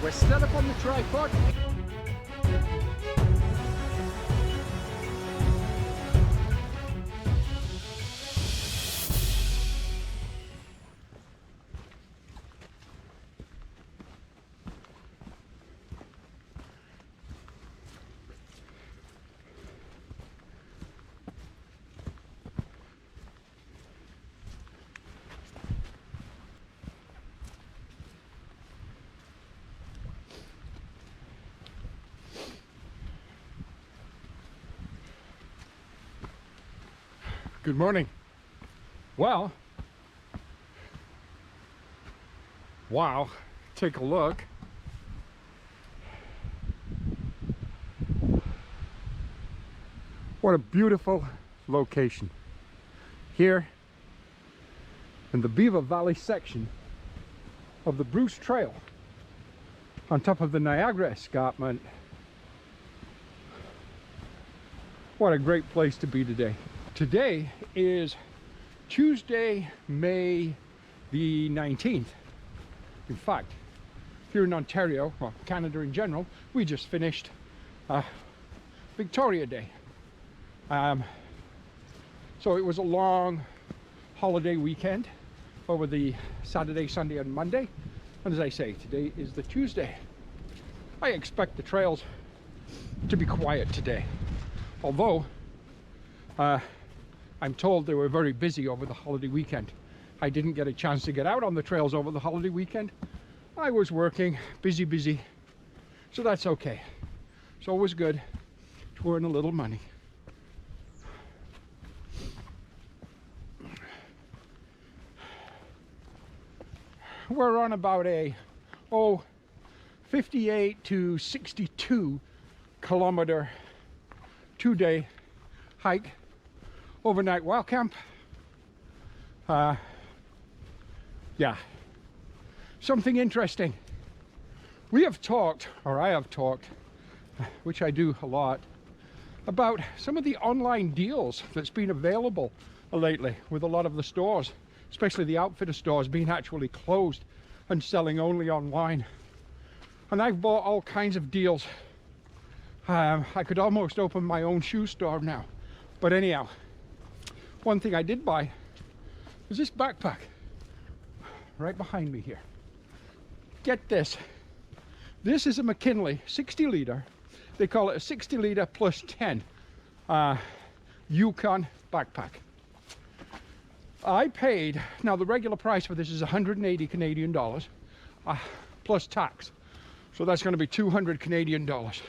We're still up on the tripod. Good morning. Well, wow, take a look. What a beautiful location. Here in the Beaver Valley section of the Bruce Trail on top of the Niagara Escarpment. What a great place to be today. Today is Tuesday, May the 19th. In fact, here in Ontario, or Canada in general, we just finished Victoria Day. So it was a long holiday weekend over the Saturday, Sunday and Monday. And as I say, today is the Tuesday. I expect the trails to be quiet today. Although, I'm told they were very busy over the holiday weekend. I didn't get a chance to get out on the trails over the holiday weekend. I was working, busy. So that's okay. It's always good to earn a little money. We're on about a 58 to 62 kilometer 2-day hike, overnight wild camp. Yeah, something interesting. We have talked, or I have talked, which I do a lot, about some of the online deals that's been available lately with a lot of the stores, especially the outfitter stores, being actually closed and selling only online. And I've bought all kinds of deals. I could almost open my own shoe store now. But anyhow, one thing I did buy was this backpack right behind me here. Get this. This is a McKinley 60 litre. They call it a 60 litre plus 10 Yukon backpack. I paid, now the regular price for this is 180 Canadian dollars plus tax. So that's going to be 200 Canadian dollars.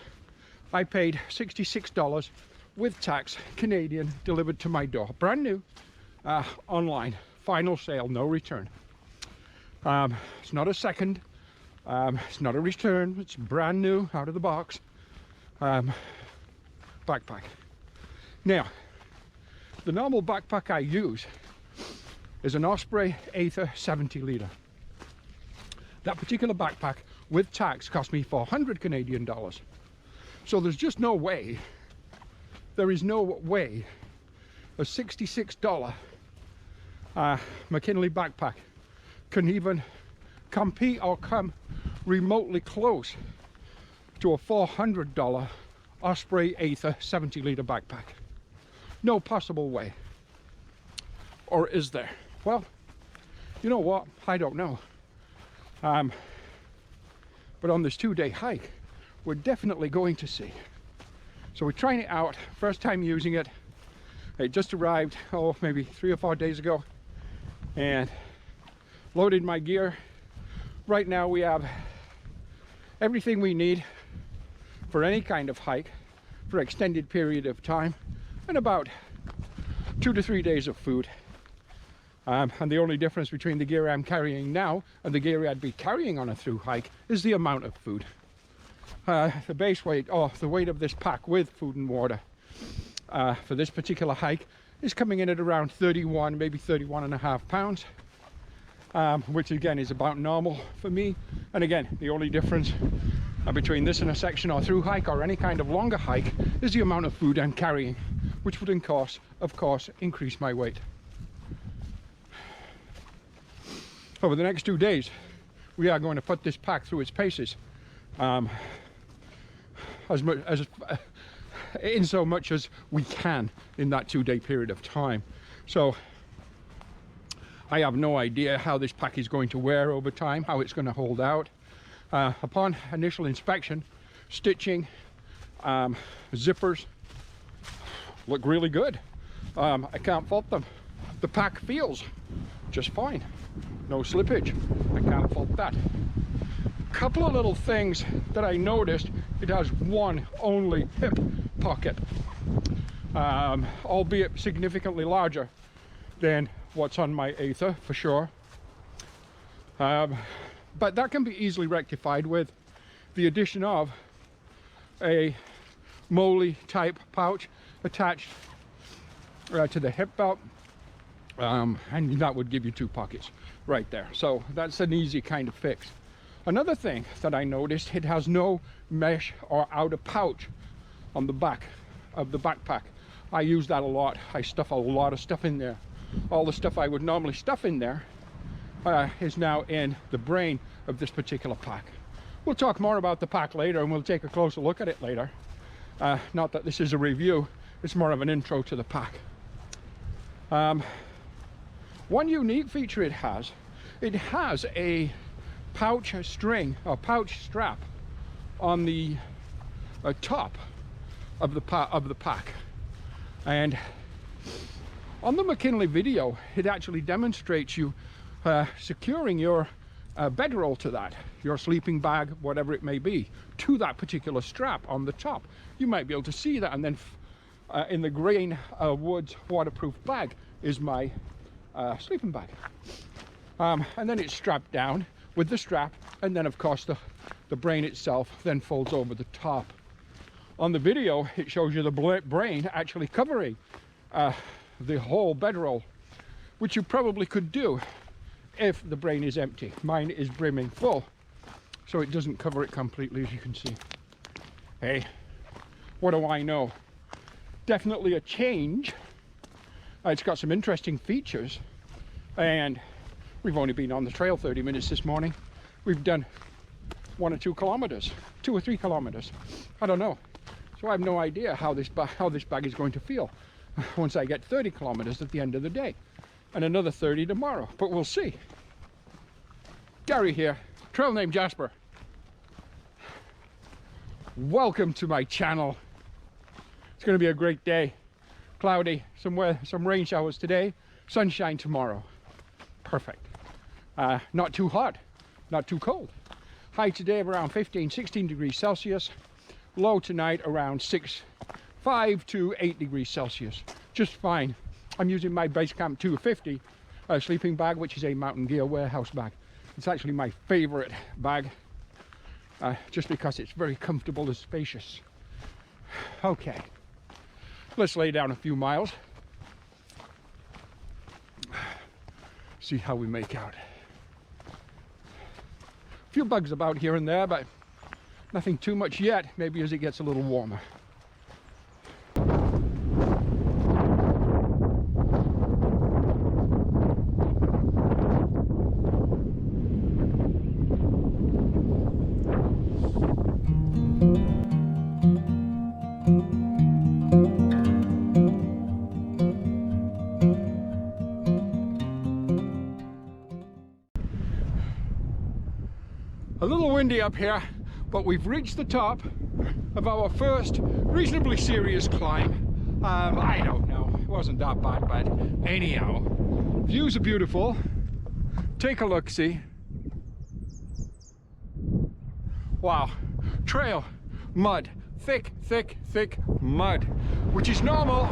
I paid $66 with tax Canadian, delivered to my door. Brand new, online, final sale, no return. It's not a second, it's not a return, it's brand new, out of the box, backpack. Now, the normal backpack I use is an Osprey Aether 70 litre. That particular backpack with tax cost me 400 Canadian dollars. So there's just no way, there is no way a $66 McKinley backpack can even compete or come remotely close to a $400 Osprey Aether 70 litre backpack. No possible way. Or is there? Well, you know what? I don't know. But on this 2-day hike, we're definitely going to see. So we're trying it out, first time using it. It just arrived, maybe 3 or 4 days ago, and loaded my gear. Right now we have everything we need for any kind of hike for an extended period of time, and about 2 to 3 days of food. And the only difference between the gear I'm carrying now and the gear I'd be carrying on a through hike is the amount of food. The base weight, the weight of this pack with food and water for this particular hike is coming in at around 31, maybe 31.5 pounds, which again is about normal for me. And again, the only difference between this and a section or through hike or any kind of longer hike is the amount of food I'm carrying, which would of course increase my weight. Over the next 2 days, we are going to put this pack through its paces as much as in so much as we can in that 2-day period of time. So I have no idea how this pack is going to wear over time, how it's going to hold out. Upon initial inspection, stitching, zippers look really good. I can't fault them. The pack feels just fine, no slippage. I can't fault that. Couple of little things that I noticed: it has one only hip pocket, albeit significantly larger than what's on my Aether for sure, but that can be easily rectified with the addition of a moley type pouch attached to the hip belt, and that would give you 2 pockets right there. So that's an easy kind of fix. Another thing that I noticed, it has no mesh or outer pouch on the back of the backpack. I use that a lot. I stuff a lot of stuff in there. All the stuff I would normally stuff in there is now in the brain of this particular pack. We'll talk more about the pack later, and we'll take a closer look at it later. Not that this is a review, it's more of an intro to the pack. One unique feature it has a pouch string or pouch strap on the top of the pack, and on the McKinley video it actually demonstrates you securing your bedroll to that, your sleeping bag, whatever it may be, to that particular strap on the top. You might be able to see that, and then in the Green Woods waterproof bag is my sleeping bag, and then it's strapped down with the strap, and then of course the brain itself then folds over the top. On the video it shows you the brain actually covering the whole bedroll, which you probably could do if the brain is empty. Mine is brimming full, so it doesn't cover it completely, as you can see. Hey, what do I know? Definitely a change. It's got some interesting features, and we've only been on the trail 30 minutes this morning. We've done 1 or 2 kilometers, 2 or 3 kilometers. I don't know. So I have no idea how this bag is going to feel once I get 30 kilometers at the end of the day, and another 30 tomorrow, but we'll see. Gary here, trail name Jasper. Welcome to my channel. It's going to be a great day. Cloudy, some rain showers today, sunshine tomorrow. Perfect. Not too hot, not too cold. High today of around 15-16 degrees Celsius. Low tonight around 5 to 8 degrees Celsius. Just fine. I'm using my Basecamp 250 sleeping bag, which is a Mountain Gear warehouse bag. It's actually my favorite bag, just because it's very comfortable and spacious. Okay, let's lay down a few miles. See how we make out. A few bugs about here and there, but nothing too much yet. Maybe as it gets a little warmer. A little windy up here, but we've reached the top of our first reasonably serious climb. I don't know, it wasn't that bad, but anyhow, views are beautiful. Take a look, see. Wow, trail, mud, thick mud, which is normal.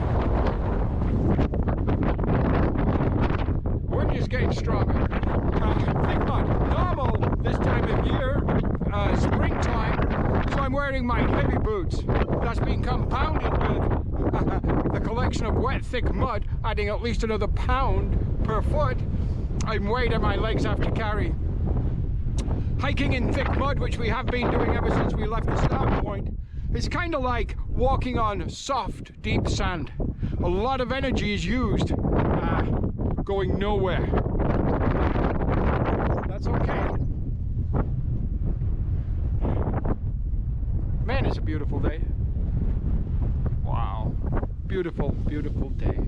Wind is getting stronger. Thick mud, normal this time of year, springtime, so I'm wearing my heavy boots. That's been compounded with the collection of wet, thick mud, adding at least another pound per foot in weight that my legs have to carry. Hiking in thick mud, which we have been doing ever since we left the start point, is kind of like walking on soft, deep sand. A lot of energy is used going nowhere. That's okay. beautiful day. Wow, beautiful, beautiful day.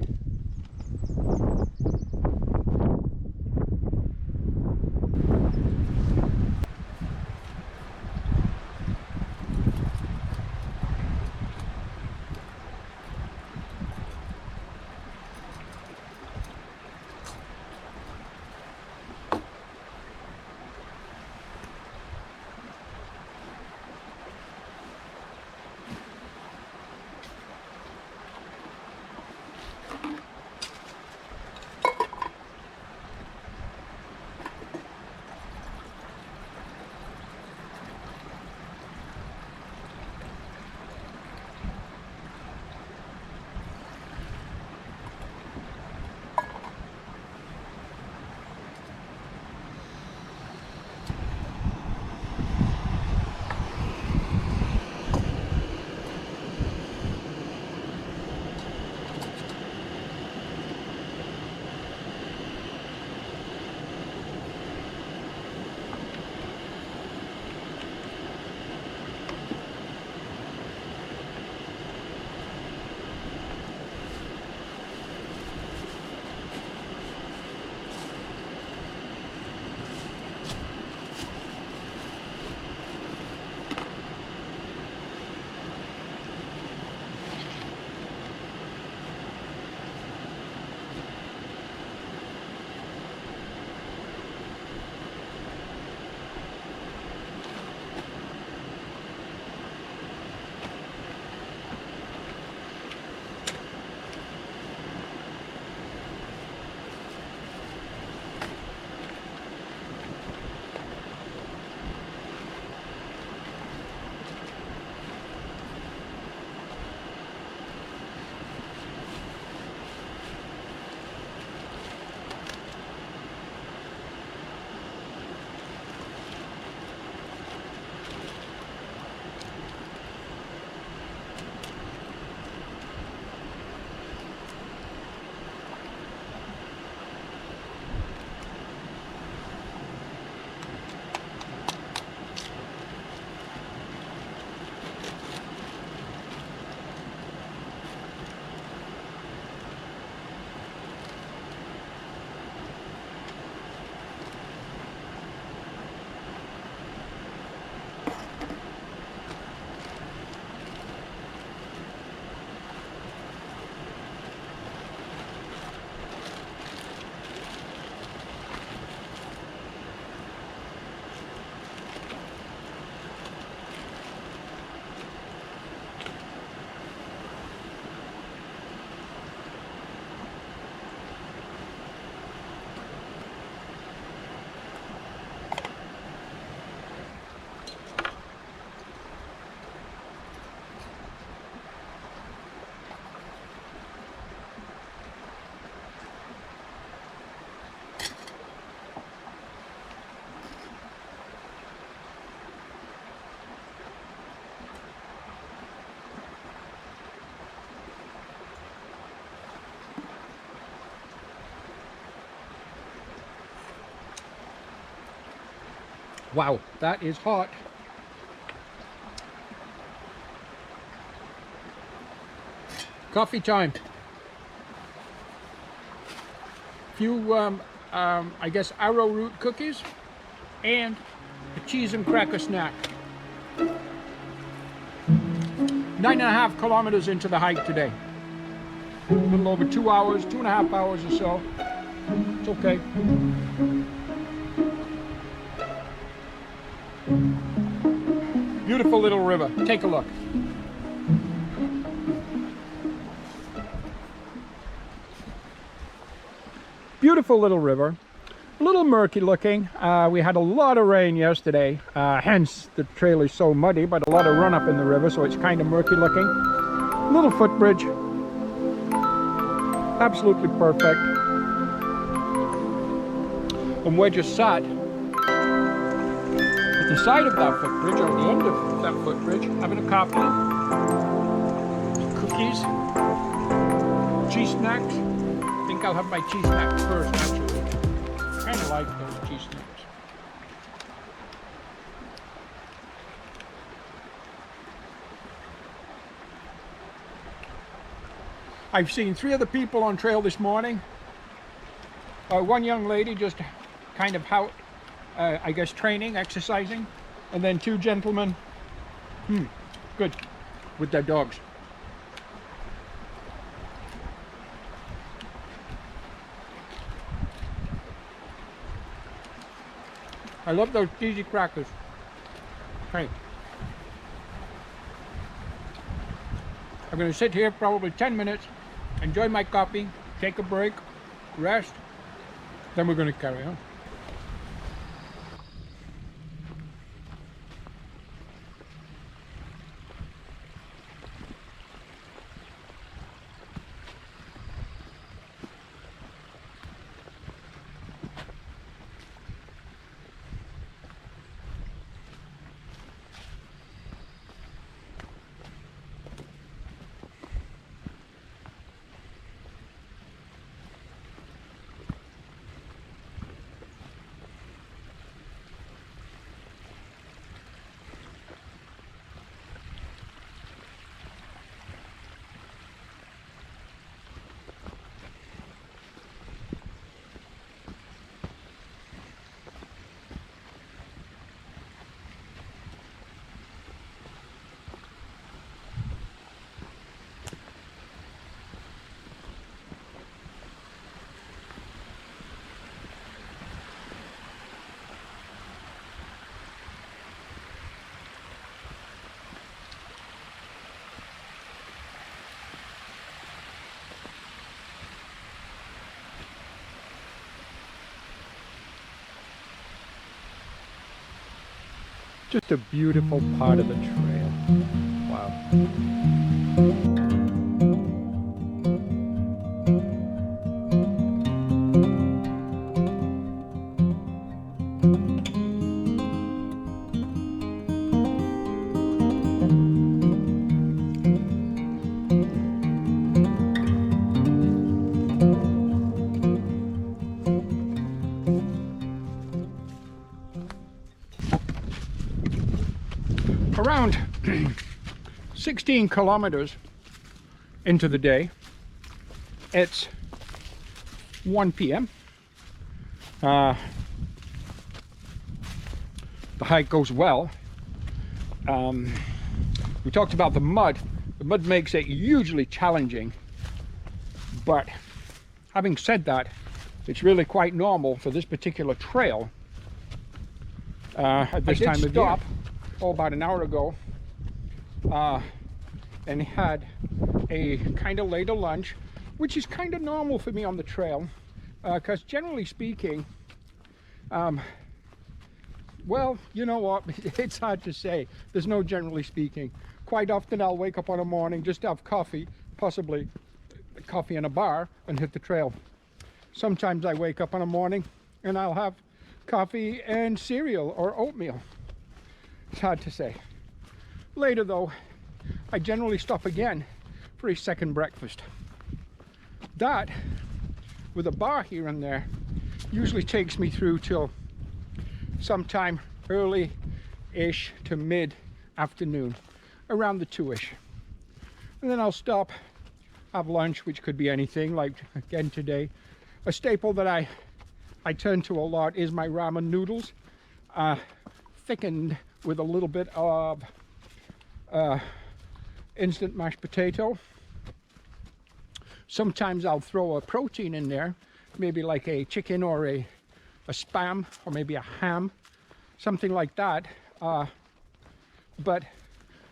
Wow, that is hot. Coffee time. Few, I guess, arrowroot cookies and a cheese and cracker snack. 9.5 kilometers into the hike today. A little over 2 hours, 2.5 hours or so. It's okay. Beautiful little river. Take a look. Beautiful little river. A little murky looking. We had a lot of rain yesterday, hence the trail is so muddy, but a lot of run up in the river, so it's kind of murky looking. Little footbridge. Absolutely perfect. And we're just sat at the side of that footbridge, or the end of that footbridge, having a coffee, cookies, cheese snacks. I think I'll have my cheese snacks first, actually. I kind of like those cheese snacks. I've seen 3 other people on trail this morning. One young lady just kind of how, I guess, training, exercising, and then 2 gentlemen, good, with their dogs. I love those cheesy crackers. Hey. I'm going to sit here probably 10 minutes, enjoy my coffee, take a break, rest, then we're going to carry on. Just a beautiful part of the trail. Wow. Around 16 kilometers into the day, it's 1 p.m. The hike goes well. We talked about the mud. The mud makes it hugely challenging, but having said that, it's really quite normal for this particular trail at this time of year. About an hour ago, and had a kind of later lunch, which is kind of normal for me on the trail, because generally speaking, well, you know what, it's hard to say. There's no generally speaking. Quite often I'll wake up on a morning, just have coffee, possibly coffee in a bar, and hit the trail. Sometimes I wake up on a morning and I'll have coffee and cereal or oatmeal. It's hard to say. Later though, I generally stop again for a second breakfast. That, with a bar here and there, usually takes me through till sometime early-ish to mid-afternoon, around the 2-ish. And then I'll stop, have lunch, which could be anything, like again today. A staple that I turn to a lot is my ramen noodles, thickened with a little bit of instant mashed potato. Sometimes I'll throw a protein in there, maybe like a chicken or a spam or maybe a ham, something like that. But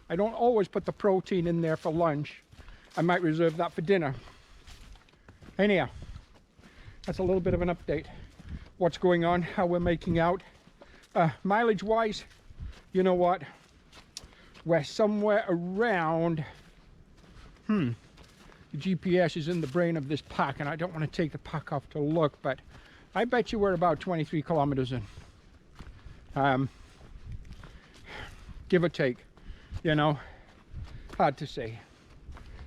I don't always put the protein in there for lunch. I might reserve that for dinner. Anyhow, that's a little bit of an update. What's going on, how we're making out. Mileage wise, you know what, we're somewhere around, the GPS is in the brain of this pack and I don't want to take the pack off to look, but I bet you we're about 23 kilometers in, give or take, you know, hard to say,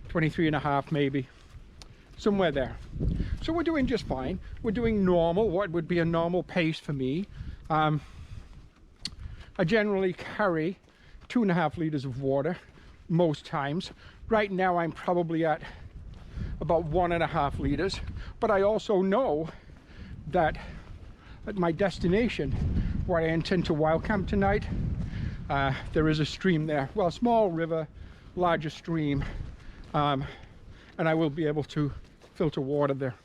23 and a half maybe, somewhere there. So we're doing just fine. We're doing normal, what would be a normal pace for me. I generally carry 2.5 liters of water most times. Right now I'm probably at about 1.5 liters. But I also know that at my destination, where I intend to wild camp tonight, there is a stream there. Well, a small river, larger stream, and I will be able to filter water there.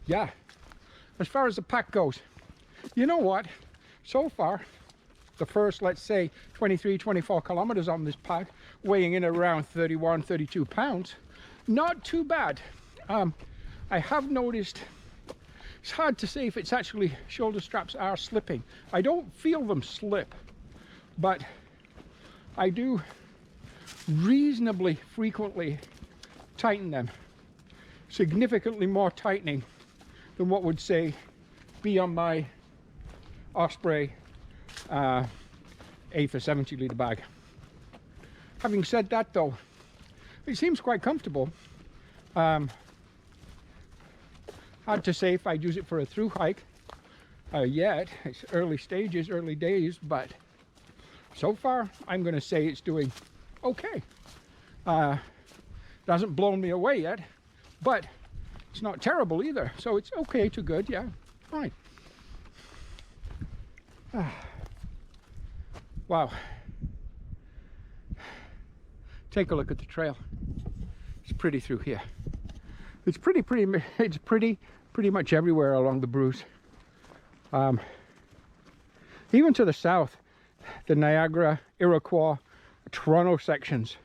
Yeah, as far as the pack goes, you know what? So far, the first, let's say, 23, 24 kilometers on this pack, weighing in around 31, 32 pounds, not too bad. I have noticed, it's hard to say if it's actually shoulder straps are slipping. I don't feel them slip, but I do reasonably frequently tighten them. Significantly more tightening than what would say be on my Osprey 8 or 70 litre bag. Having said that though, it seems quite comfortable. Hard to say if I'd use it for a through hike yet. It's early stages, early days, but so far I'm going to say it's doing okay. It hasn't blown me away yet, but it's not terrible either. So it's okay to good, yeah, fine. Wow. Take a look at the trail. It's pretty through here. It's pretty much everywhere along the Bruce. Even to the south, the Niagara, Iroquois, Toronto sections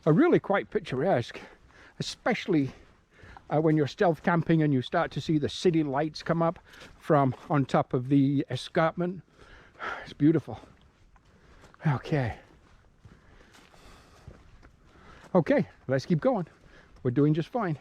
are really quite picturesque, especially when you're stealth camping and you start to see the city lights come up from on top of the escarpment. It's beautiful. Okay, let's keep going. We're doing just fine.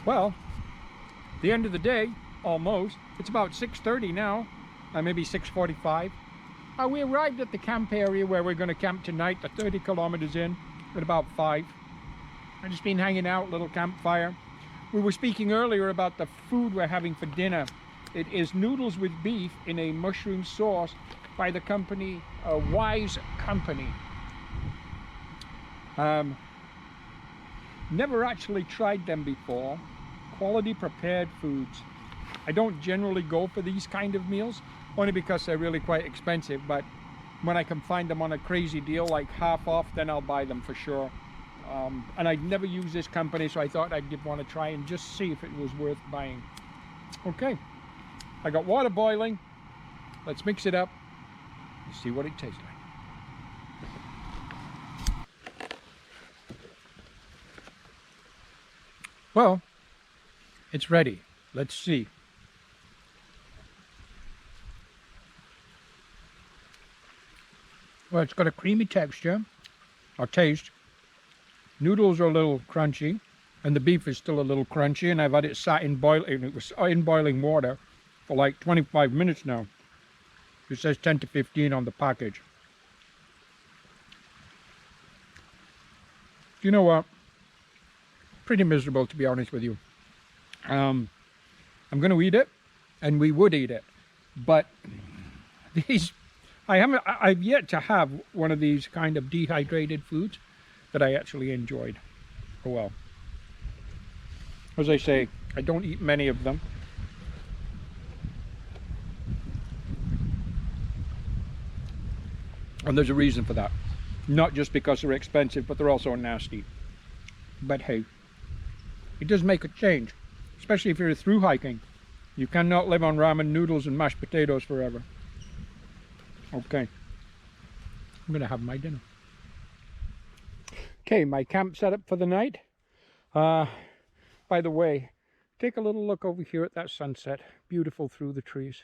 Well, the end of the day, almost. It's about 6:30 now, maybe 6:45. We arrived at the camp area where we're going to camp tonight, the 30 kilometers in, at about 5. I've just been hanging out, little campfire. We were speaking earlier about the food we're having for dinner. It is noodles with beef in a mushroom sauce by the company, Wise Company. Never actually tried them before. Quality prepared foods. I don't generally go for these kind of meals, only because they're really quite expensive, but when I can find them on a crazy deal, like half off, then I'll buy them for sure. And I'd never used this company, so I thought I'd want to try and just see if it was worth buying. Okay, I got water boiling. Let's mix it up and see what it tastes like. Well, it's ready. Let's see. Well, it's got a creamy texture, or taste. Noodles are a little crunchy, and the beef is still a little crunchy, and I've had it sat in boiling water for like 25 minutes now. It says 10 to 15 on the package. You know what? Pretty miserable, to be honest with you. I'm going to eat it, and we would eat it, but these, I've yet to have one of these kind of dehydrated foods that I actually enjoyed. Oh well. As I say, I don't eat many of them. And there's a reason for that. Not just because they're expensive, but they're also nasty. But hey, it does make a change. Especially if you're through hiking. You cannot live on ramen noodles and mashed potatoes forever. Okay. I'm going to have my dinner. Okay, my camp setup for the night. By the way, take a little look over here at that sunset. Beautiful through the trees.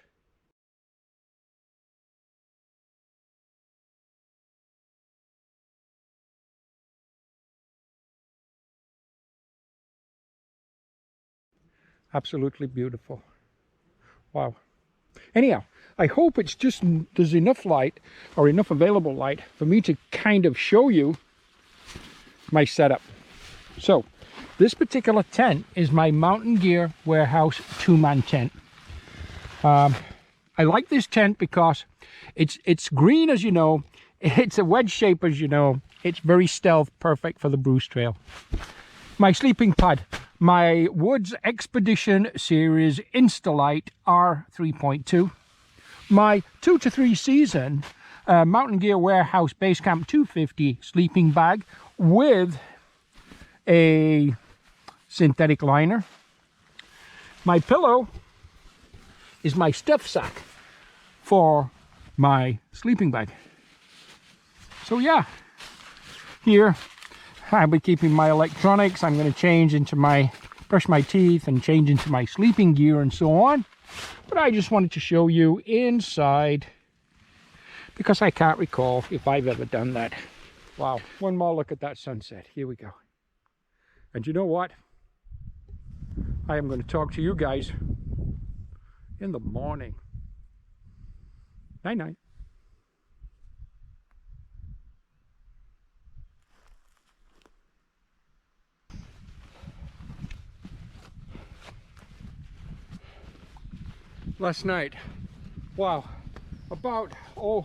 Absolutely beautiful. Wow. Anyhow, I hope it's just there's enough light or enough available light for me to kind of show you my setup. So this particular tent is my Mountain Gear Warehouse 2-man tent. I like this tent because it's green, as you know. It's a wedge shape, as you know. It's very stealth, perfect for the Bruce Trail. My sleeping pad, my Woods Expedition Series Instalite R3.2. My 2 to 3 season Mountain Gear Warehouse Basecamp 250 sleeping bag with a synthetic liner. My pillow is my stuff sack for my sleeping bag. So yeah, here I'll be keeping my electronics. I'm going to change into brush my teeth and change into my sleeping gear and so on. But I just wanted to show you inside because I can't recall if I've ever done that. Wow, one more look at that sunset. Here we go. And you know what? I am going to talk to you guys in the morning. Night night. Last night, wow, about 4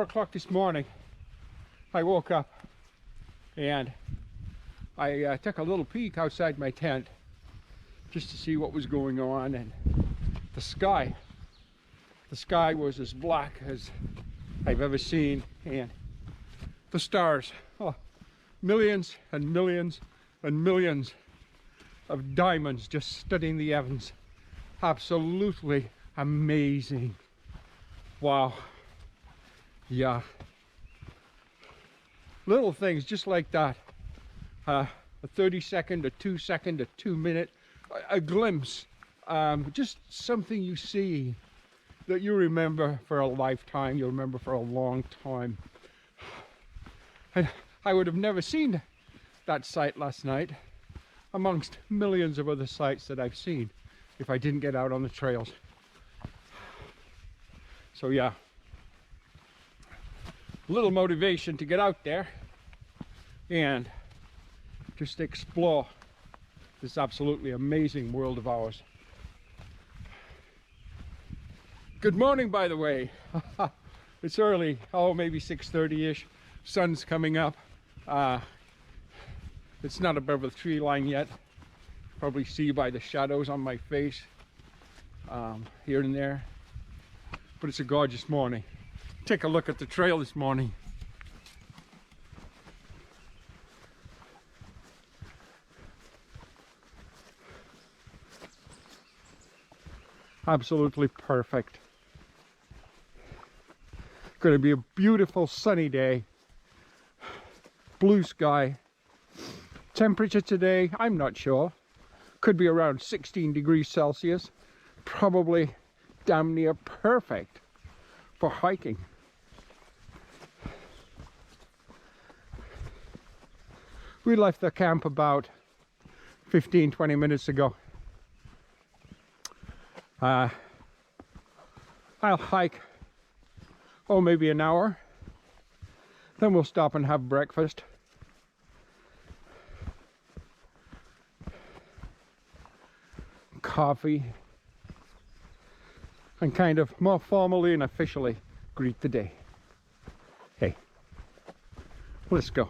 o'clock this morning, I woke up and I took a little peek outside my tent just to see what was going on, and the sky was as black as I've ever seen, and the stars, millions and millions and millions of diamonds just studding the heavens. Absolutely amazing. Wow. Yeah. Little things just like that. A 30-second, a 2-second, a 2-minute, a glimpse. Just something you see that you remember for a lifetime. You'll remember for a long time. And I would have never seen that sight last night amongst millions of other sights that I've seen if I didn't get out on the trails. So yeah, a little motivation to get out there and just explore this absolutely amazing world of ours. Good morning, by the way. It's early, maybe 6:30-ish. Sun's coming up. It's not above the tree line yet. Probably see by the shadows on my face here and there, but it's a gorgeous morning. Take a look at the trail this morning. Absolutely perfect. Going to be a beautiful sunny day, blue sky. Temperature today, I'm not sure. Could be around 16 degrees Celsius. Probably damn near perfect for hiking. We left the camp about 15-20 minutes ago. I'll hike, maybe an hour. Then we'll stop and have breakfast. Coffee, and kind of more formally and officially greet the day. Hey, let's go.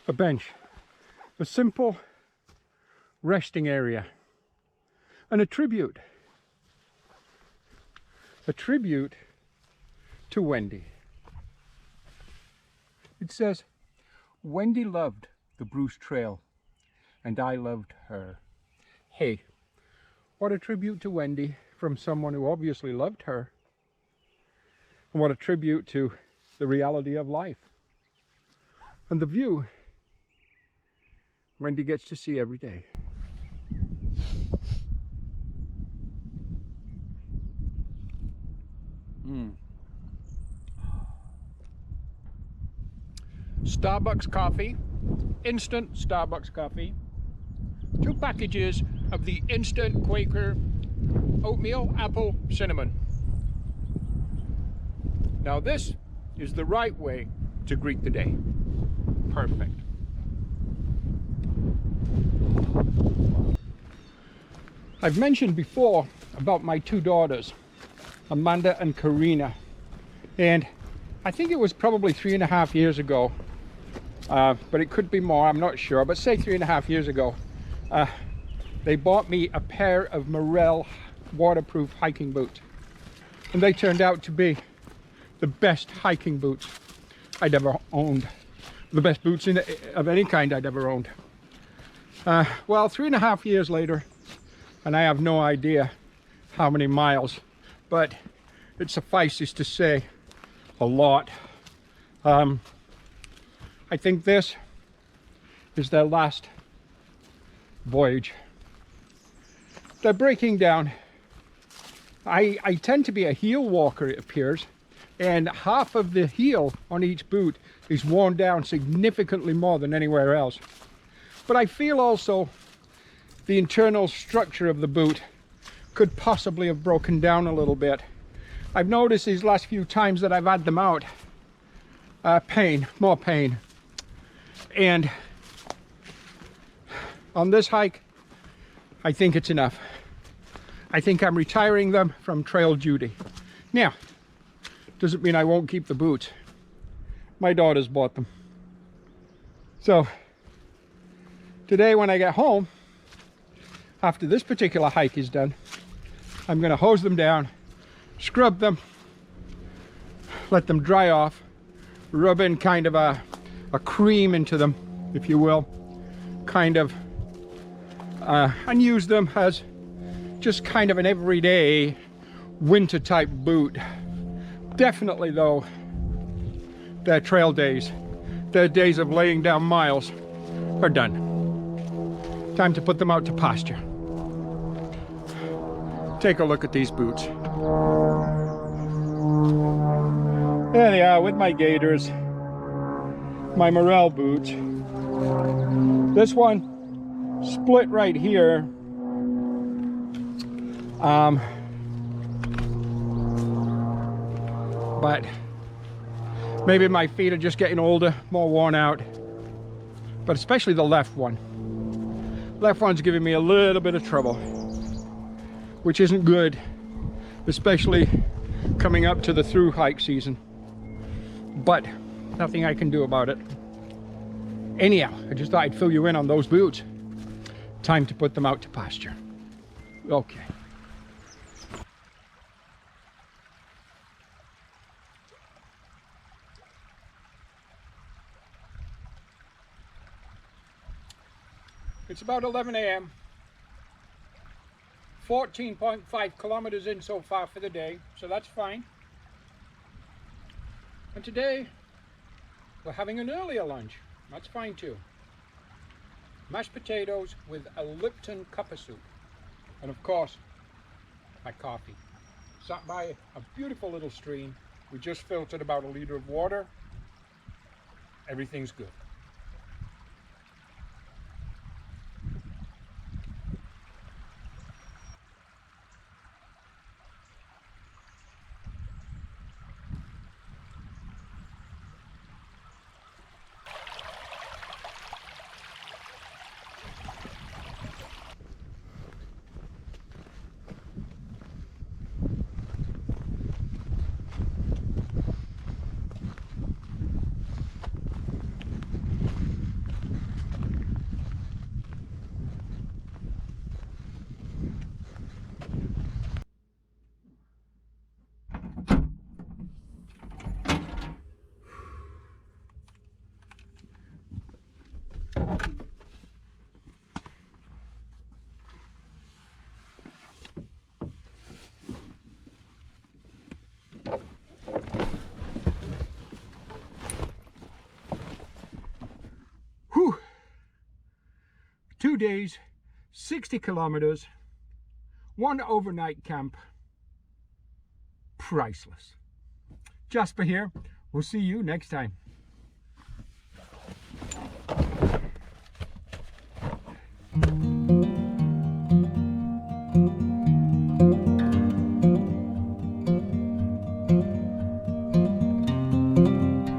A bench, a simple resting area, and a tribute a tribute to Wendy. It says, Wendy loved the Bruce Trail, and I loved her. Hey, what a tribute to Wendy from someone who obviously loved her. And what a tribute to the reality of life. And the view Wendy gets to see every day. Starbucks coffee, instant Starbucks coffee, 2 packages of the instant Quaker oatmeal, apple, cinnamon. Now this is the right way to greet the day. Perfect. I've mentioned before about my 2 daughters, Amanda and Karina, and I think it was probably 3.5 years ago, but it could be more, I'm not sure, but say 3.5 years ago, they bought me a pair of Morel waterproof hiking boots, and they turned out to be the best hiking boots I'd ever owned, the best boots of any kind I'd ever owned. Well, 3.5 years later, and I have no idea how many miles, but it suffices to say a lot. I think this is their last voyage. They're breaking down. I tend to be a heel walker, it appears, and half of the heel on each boot is worn down significantly more than anywhere else. But I feel also the internal structure of the boot could possibly have broken down a little bit. I've noticed these last few times that I've had them out, more pain. And on this hike, I think it's enough. I think I'm retiring them from trail duty. Now, doesn't mean I won't keep the boots. My daughters bought them. So, today when I get home, after this particular hike is done, I'm going to hose them down, scrub them, let them dry off, rub in kind of a cream into them, if you will, kind of, and use them as just kind of an everyday winter type boot. Definitely though, their trail days, their days of laying down miles are done. Time to put them out to pasture. Take a look at these boots. There they are with my gaiters, my Morel boots. This one split right here. But maybe my feet are just getting older, more worn out. But especially the left one. Left one's giving me a little bit of trouble, which isn't good, especially coming up to the through hike season. But nothing I can do about it. Anyhow, I just thought I'd fill you in on those boots. Time to put them out to pasture. Okay. It's about 11 a.m. 14.5 kilometers in so far for the day, so that's fine. And today, we're having an earlier lunch. That's fine too. Mashed potatoes with a Lipton cup of soup. And of course, my coffee. Sat by a beautiful little stream. We just filtered about 1 liter of water. Everything's good. 2 days, 60 kilometers, 1 overnight camp. Priceless. Jasper here. We'll see you next time.